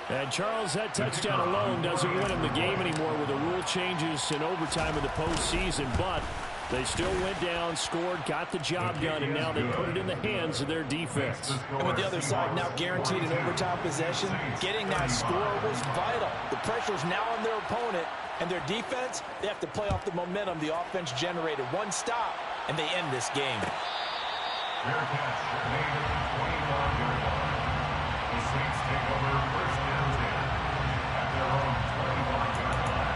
And Charles, that touchdown alone doesn't win them the game anymore with the rule changes in overtime in the postseason, but they still went down, scored, got the job done, and now they put it in the hands of their defense. And with the other side now guaranteed an overtime possession, getting that score was vital. The pressure's now on their opponent, and their defense, they have to play off the momentum the offense generated. One stop, and they end this game. Fair catch made at the 21-yard line. The Saints take over first and 10 at their own 21-yard line.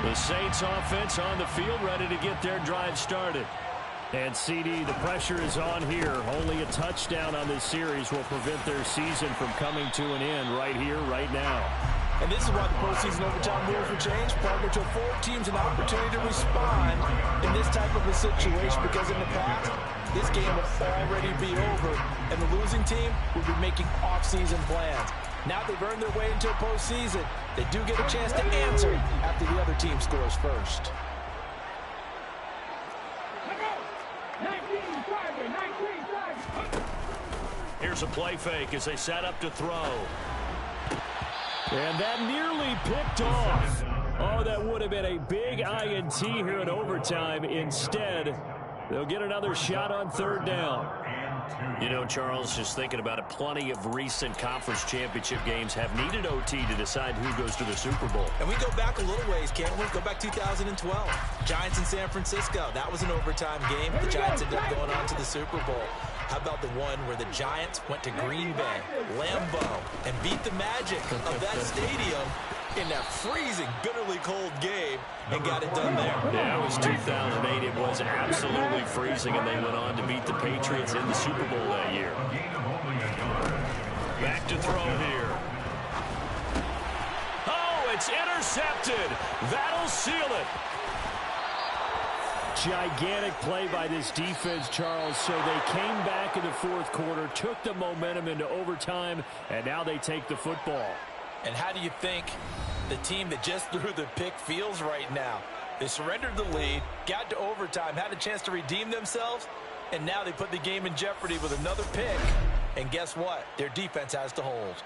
The Saints offense on the field, ready to get their drive started. And CD, the pressure is on here. Only a touchdown on this series will prevent their season from coming to an end right here, right now. And this is why the postseason overtime rules were changed, partner, to afford teams an opportunity to respond in this type of a situation, because in the past, this game will already be over, and the losing team will be making off-season plans. Now they've earned their way into a postseason. They do get a chance to answer after the other team scores first. Here's a play fake as they set up to throw. And that nearly picked off. Oh, that would have been a big INT here in overtime. Instead, they'll get another shot on third down. You know, Charles, just thinking about it, plenty of recent conference championship games have needed OT to decide who goes to the Super Bowl. And we go back a little ways, can't we? Go back 2012. Giants in San Francisco. That was an overtime game. The Giants ended up going on to the Super Bowl. How about the one where the Giants went to Green Bay, Lambeau, and beat the magic of that stadium in that freezing, bitterly cold game and got it done there? Yeah, it was 2008. It was absolutely freezing, and they went on to beat the Patriots in the Super Bowl that year. Back to throw here. Oh, it's intercepted. That'll seal it. Gigantic play by this defense, Charles. So they came back in the fourth quarter, took the momentum into overtime, and now they take the football. And how do you think the team that just threw the pick feels right now? They surrendered the lead, got to overtime, had a chance to redeem themselves, and now they put the game in jeopardy with another pick. And guess what? Their defense has to hold.